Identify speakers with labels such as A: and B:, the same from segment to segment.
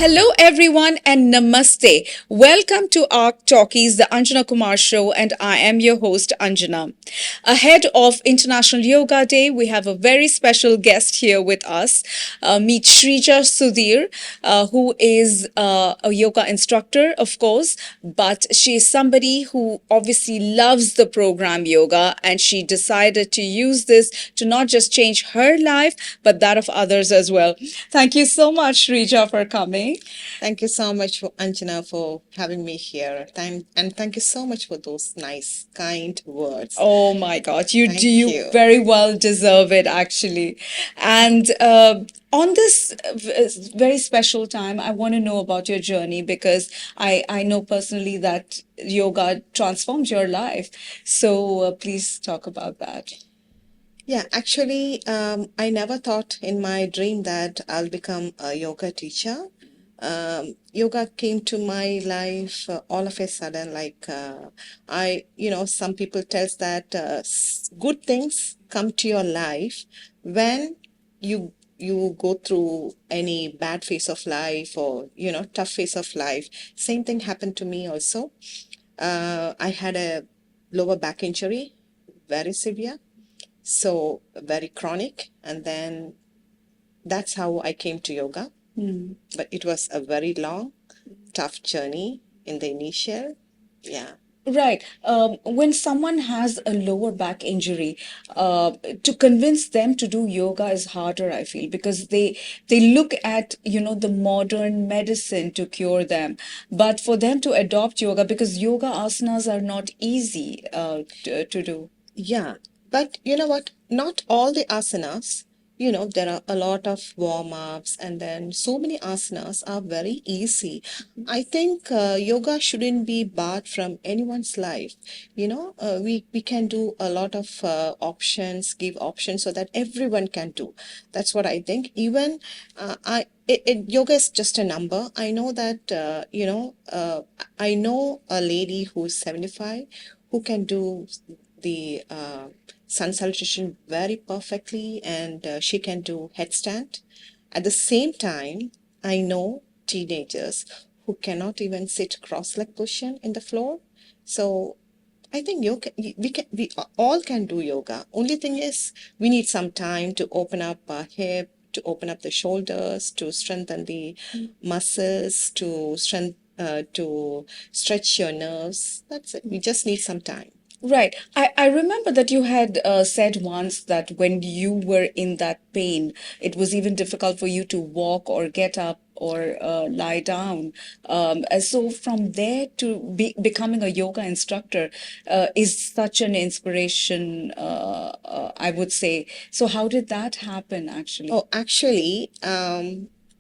A: Hello, everyone, and namaste. Welcome to our Talkies, the Anjana Kumar Show, and I am your host, Anjana. Ahead of International Yoga Day, we have a very special guest here with us. Meet Sreeja Sudhir, who is a yoga instructor, of course, but she is somebody who obviously loves the program yoga, and she decided to use this to not just change her life, but that of others as well. Thank you so much, Sreeja, for coming.
B: Thank you so much, Anjana, for having me here. And thank you so much for those nice, kind words.
A: Oh my God, you do
B: Thank
A: you
B: you.
A: very well deserve it actually. And on this very special time, I want to know about your journey because I know personally that yoga transformed your life. So please talk about that.
B: Yeah, actually, I never thought in my dream that I'll become a yoga teacher. Yoga came to my life all of a sudden. Some people tells that good things come to your life when you go through any bad phase of life or tough phase of life. Same thing happened to me also. I had a lower back injury, very severe, so very chronic, and then that's how I came to yoga. But it was a very long, tough journey in the initial. Yeah.
A: Right. When someone has a lower back injury, to convince them to do yoga is harder, I feel, because they look at, the modern medicine to cure them. But for them to adopt yoga, because yoga asanas are not easy to do.
B: Yeah, but you know what? Not all the asanas, there are a lot of warm-ups, and then so many asanas are very easy. I think yoga shouldn't be barred from anyone's life. We can do a lot of options, give options so that everyone can do. That's what I think. Even yoga is just a number. I know that, I know a lady who's 75 who can do the sun salutation very perfectly, and she can do headstand. At the same time, I know teenagers who cannot even sit cross leg position in the floor. So I think yoga, we all can do yoga. Only thing is we need some time to open up our hip, to open up the shoulders, to strengthen the muscles, to stretch your nerves. That's it. We just need some time.
A: Right. I remember that you had said once that when you were in that pain, it was even difficult for you to walk or get up or lie down. And so from there to becoming a yoga instructor is such an inspiration, I would say. So how did that happen actually?
B: Oh, actually,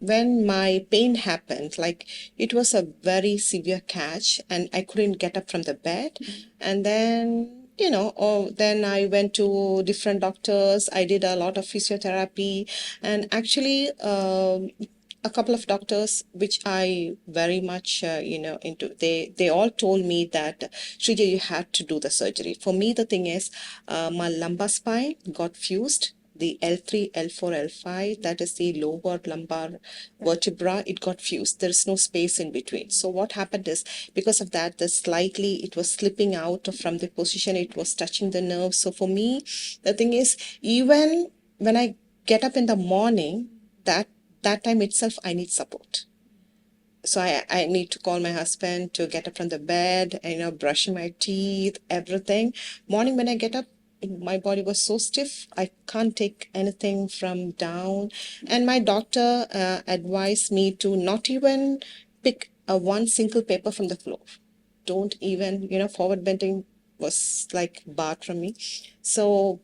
B: when my pain happened, like it was a very severe catch, and I couldn't get up from the bed. And then, then I went to different doctors. I did a lot of physiotherapy, and actually, a couple of doctors which I very much into, they all told me that Shrija, you had to do the surgery. For me, the thing is, my lumbar spine got fused, the L3, L4, L5, that is the lower lumbar vertebra, it got fused. There is no space in between. So what happened is, because of that, the slightly it was slipping out from the position, it was touching the nerve. So for me, the thing is, even when I get up in the morning, that time itself, I need support. So I need to call my husband to get up from the bed, brushing my teeth, everything. Morning when I get up, my body was so stiff, I can't take anything from down. And my doctor advised me to not even pick a one single paper from the floor. Don't even, forward bending was like barred from me. So,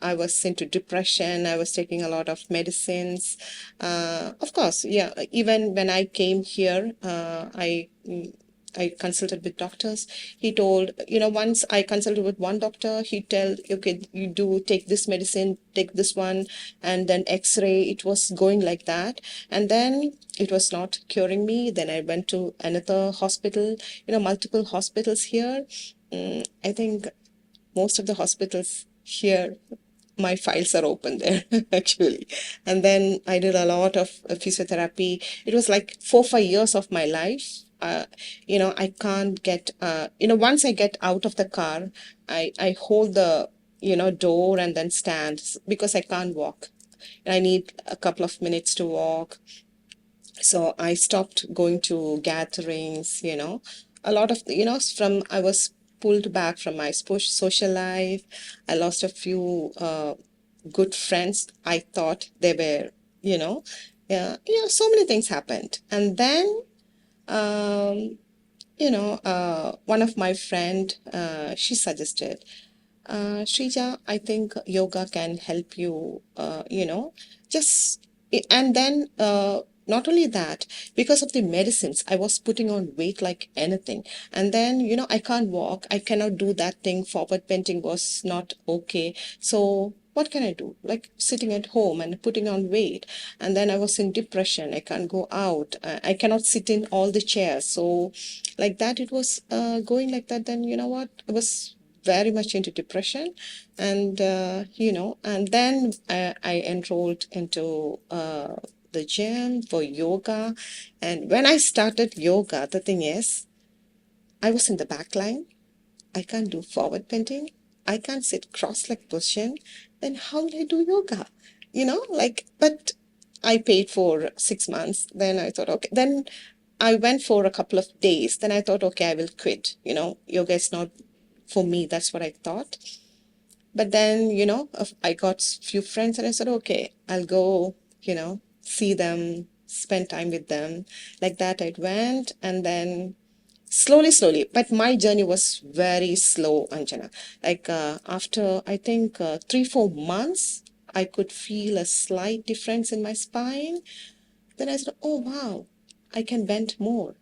B: I was into depression. I was taking a lot of medicines. Of course, yeah. Even when I came here, I consulted with doctors. He told, once I consulted with one doctor, he tell, okay, you do take this medicine, take this one, and then X-ray. It was going like that, and then it was not curing me. Then I went to another hospital. Multiple hospitals here. I think most of the hospitals here my files are open there actually. And then I did a lot of physiotherapy. It was like 4 5 years of my life. I can't get, once I get out of the car, I hold the, door and then stand because I can't walk. I need a couple of minutes to walk. So I stopped going to gatherings, a lot of, from I was pulled back from my social life. I lost a few good friends. I thought they were, you know, so many things happened. And then, um, one of my friend, she suggested, Sreeja, I think yoga can help you, just, and then not only that, because of the medicines, I was putting on weight like anything. And then, I can't walk, I cannot do that thing, forward bending was not okay. So, what can I do? Like sitting at home and putting on weight. And then I was in depression. I can't go out. I cannot sit in all the chairs. So, like that, it was going like that. Then, you know what? I was very much into depression, and and then I enrolled into the gym for yoga. And when I started yoga, the thing is, I was in the back line. I can't do forward bending, I can't sit cross-leg position. Then how will I do yoga? But I paid for 6 months. Then I thought, okay, then I went for a couple of days. Then I thought, okay, I will quit. Yoga is not for me. That's what I thought. But then, I got few friends and I said, okay, I'll go, see them, spend time with them. Like that, I went, and then slowly, slowly. But my journey was very slow, Anjana. Like after, I think, 3 4 months, I could feel a slight difference in my spine. Then I said, oh, wow, I can bend more.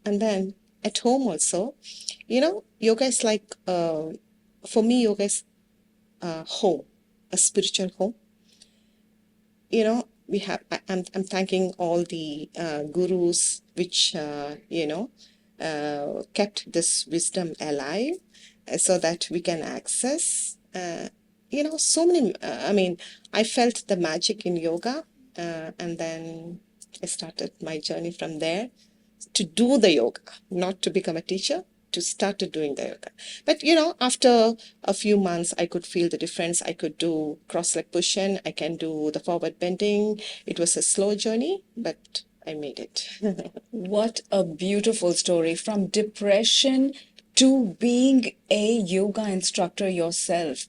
B: And then at home also, yoga is like, for me, yoga is home, a spiritual home. We have, I'm thanking all the gurus which, kept this wisdom alive, so that we can access, so many, I mean, I felt the magic in yoga, and then I started my journey from there to do the yoga, not to become a teacher, to start doing the yoga. But after a few months, I could feel the difference. I could do cross leg push-in, I can do the forward bending. It was a slow journey, but I made it.
A: What a beautiful story, from depression to being a yoga instructor yourself.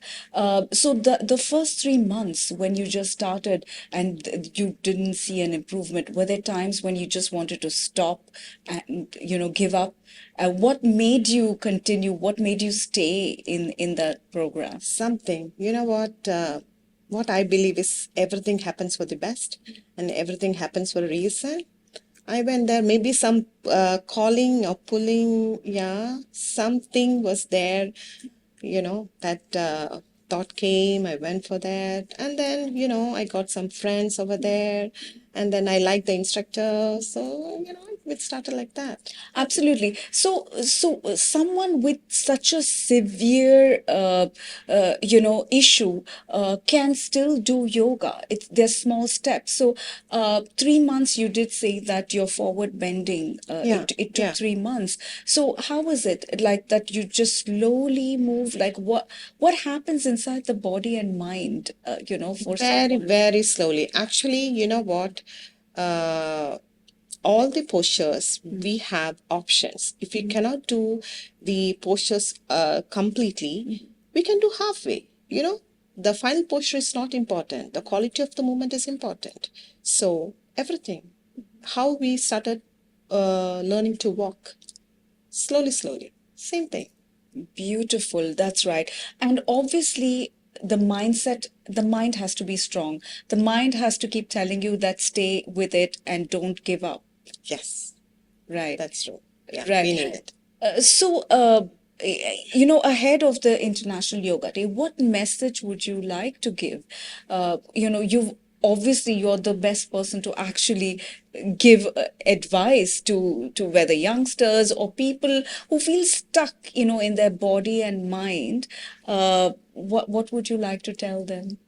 A: So the first 3 months when you just started and you didn't see an improvement, were there times when you just wanted to stop and give up? What made you continue? What made you stay in that program?
B: Something, what I believe is everything happens for the best, and everything happens for a reason. I went there, maybe some calling or pulling, yeah, something was there, that thought came. I went for that. And then, I got some friends over there. And then I liked the instructor. So, it started like that.
A: Absolutely. So someone with such a severe, issue can still do yoga. There's small steps. So 3 months, you did say that your forward bending,
B: Yeah,
A: it took
B: yeah.
A: 3 months. So how was it like that? You just slowly move. Like what happens inside the body and mind? For
B: Very,
A: someone.
B: very slowly. Actually, you know what? Uh, all the postures, we have options. If we cannot do the postures completely, we can do halfway. The final posture is not important. The quality of the movement is important. So, everything. How we started learning to walk slowly, slowly. Same thing.
A: Beautiful, that's right. And obviously, the mind has to be strong. The mind has to keep telling you that stay with it and don't give up.
B: Yes,
A: Right,
B: that's true. Yeah,
A: right.
B: we need it.
A: Ahead of the International Yoga Day, what message would you like to give? You've obviously you're the best person to actually give advice to whether youngsters or people who feel stuck, in their body and mind. What would you like to tell them?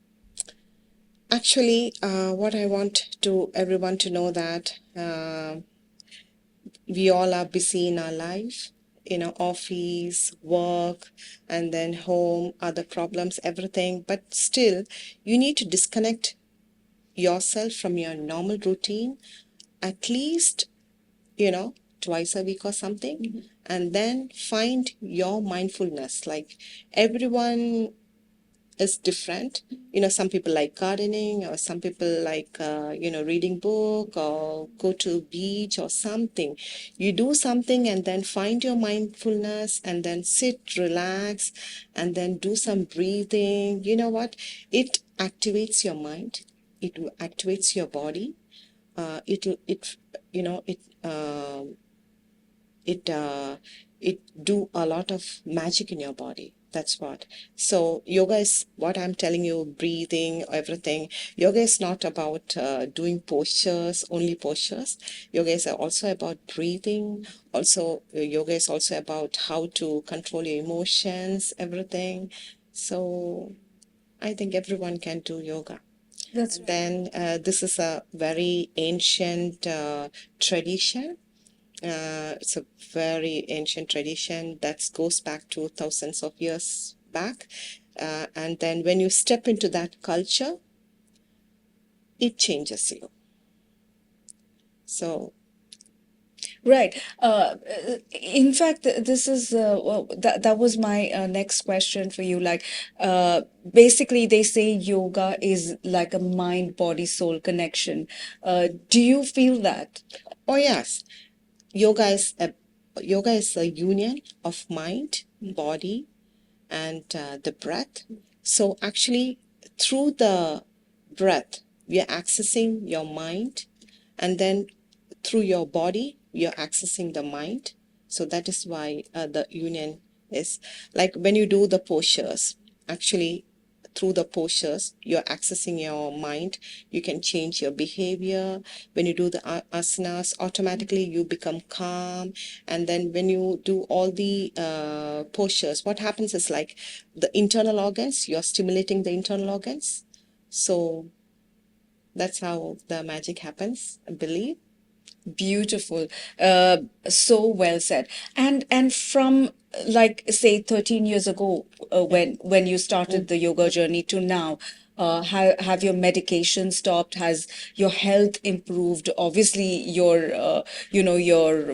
B: Actually, what I want to everyone to know that we all are busy in our life, office, work, and then home, other problems, everything. But still, you need to disconnect yourself from your normal routine at least, twice a week or something, and then find your mindfulness. Like everyone is different. Some people like gardening, or some people like reading book, or go to beach or something. You do something and then find your mindfulness, and then sit, relax, and then do some breathing. You know what? It activates your mind. It activates your body. It you know it do a lot of magic in your body. That's what. So yoga is what I'm telling you, breathing, everything. Yoga is not about doing postures, only postures. Yoga is also about breathing. Also, yoga is also about how to control your emotions, everything. So I think everyone can do yoga.
A: That's
B: And then this is a very ancient tradition. It's a very ancient tradition that goes back to thousands of years back. And then when you step into that culture, it changes you. So,
A: right. In fact, this is well, that was my next question for you. Like, basically, they say yoga is like a mind, body, soul connection. Do you feel that?
B: oh yes, yoga is a yoga is a union of mind, body, and the breath. So actually, through the breath, we are accessing your mind, and then through your body, you're accessing the mind. So that is why the union is like when you do the postures, actually, through the postures, you're accessing your mind. You can change your behavior. When you do the asanas, automatically you become calm. And then when you do all the postures, what happens is like the internal organs, you're stimulating the internal organs. So that's how the magic happens, I believe.
A: Beautiful. So well said. And from like say 13 years ago, when you started the yoga journey to now, have your medication stopped? Has your health improved? Obviously, your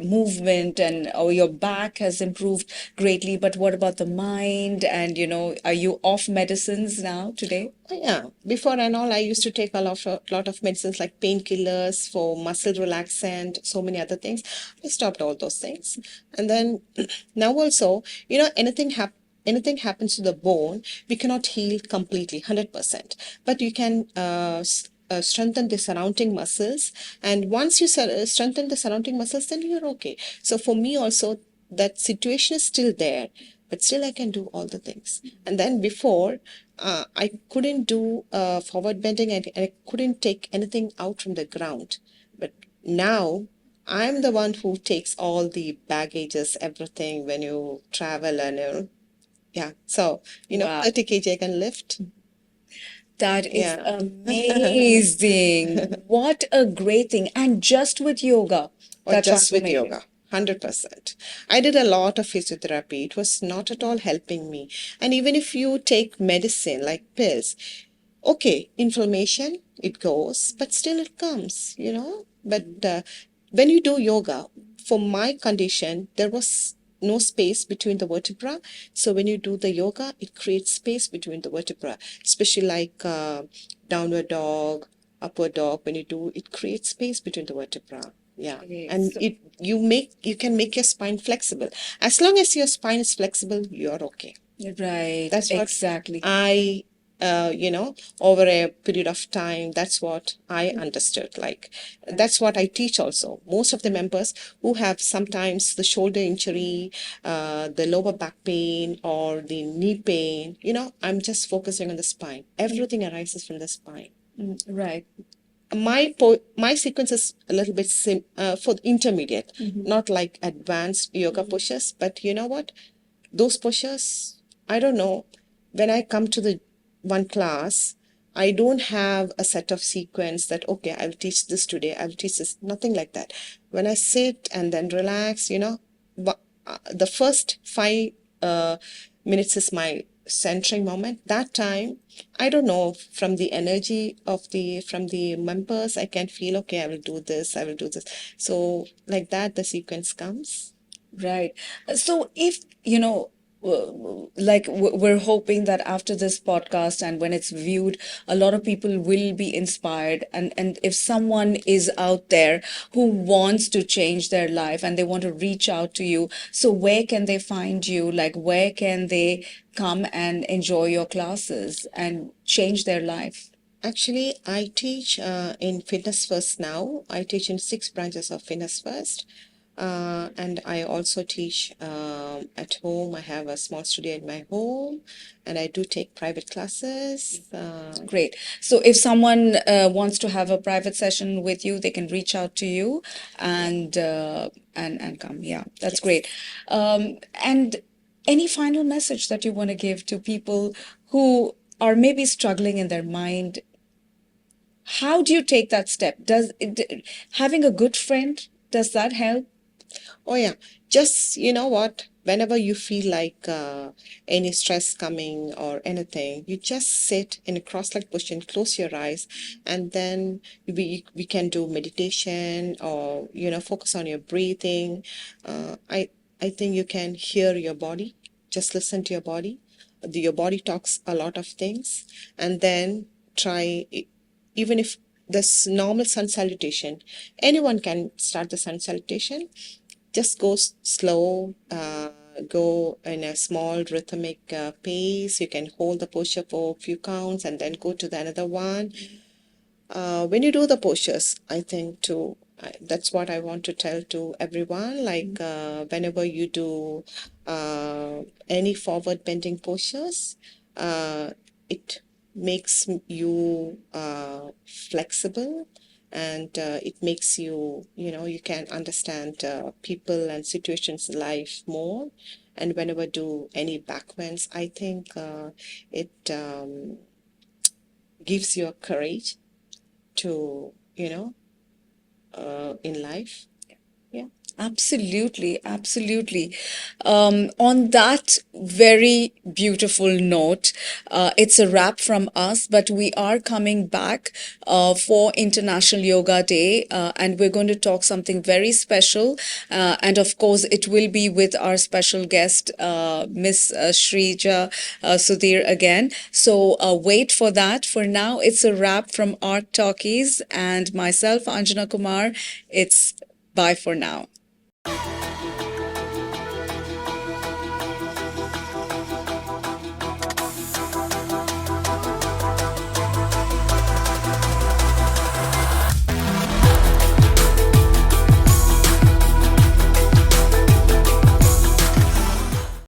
A: movement and or your back has improved greatly. But what about the mind? And are you off medicines now today?
B: Yeah, before and all, I used to take a lot of medicines like painkillers for muscle relaxant, so many other things. I stopped all those things, and then now also, anything happens to the bone, we cannot heal completely, 100%. But you can strengthen the surrounding muscles, and once you strengthen the surrounding muscles, then you're okay. So for me also, that situation is still there, but still I can do all the things. And then before, I couldn't do forward bending, and I couldn't take anything out from the ground. But now I'm the one who takes all the baggages, everything when you travel, and yeah. So
A: Wow.
B: 30 kg I can lift.
A: That is
B: Yeah.
A: amazing. What a great thing. And just with yoga,
B: Or
A: that
B: just with
A: transformation.
B: yoga. 100%. I did a lot of physiotherapy. It was not at all helping me. And even if you take medicine like pills, okay, inflammation, it goes, but still it comes. But when you do yoga, for my condition, there was no space between the vertebra. So when you do the yoga, it creates space between the vertebra, especially like downward dog, upward dog. When you do, it creates space between the vertebra. Yeah.
A: Okay,
B: And
A: so
B: you can make your spine flexible. As long as your spine is flexible, you're okay.
A: right,
B: That's what
A: exactly.
B: I, over a period of time, that's what I understood. Like, that's what I teach also. Most of the members who have sometimes the shoulder injury, the lower back pain, or the knee pain, I'm just focusing on the spine. Everything arises from the spine.
A: Right.
B: My sequence is a little bit for the intermediate, not like advanced yoga pushes, but you know what? Those pushers, I don't know. When I come to the one class, I don't have a set of sequence that, okay, I'll teach this today, I'll teach this, nothing like that. When I sit and then relax, the first 5 minutes is my centering moment. That time, I don't know, from the energy of from the members, I can feel, okay, I will do this, I will do this. So like that, the sequence comes.
A: Right. So if, like we're hoping that after this podcast and when it's viewed, a lot of people will be inspired. And if someone is out there who wants to change their life and they want to reach out to you, so where can they find you? Like, where can they come and enjoy your classes and change their life?
B: Actually, I teach in Fitness First now. I teach in 6 branches of Fitness First. And I also teach at home. I have a small studio in my home, and I do take private classes.
A: Great. So if someone wants to have a private session with you, they can reach out to you and come. Yeah, that's
B: Yes.
A: great. And any final message that you want to give to people who are maybe struggling in their mind? How do you take that step? Having a good friend, does that help?
B: Oh, yeah. Just, you know what? Whenever you feel like any stress coming or anything, you just sit in a cross-legged position, close your eyes, and then we can do meditation or, focus on your breathing. I think you can hear your body. Just listen to your body. Your body talks a lot of things, and then try, even if this normal sun salutation, anyone can start the sun salutation. Just go slow, go in a small rhythmic pace. You can hold the posture for a few counts and then go to the another one. When you do the postures, I think too, that's what I want to tell to everyone. Like whenever you do any forward bending postures, it makes you flexible, and it makes you, you can understand people and situations in life more. And whenever do any back bends, I think it gives you a courage to, in life. Yeah.
A: Absolutely, absolutely. On that very beautiful note, it's a wrap from us, but we are coming back for International Yoga Day, and we're going to talk something very special. And of course, it will be with our special guest, Miss Sreeja Sudhir again. So wait for that. For now, it's a wrap from Art Talkies and myself, Anjana Kumar. It's bye for now.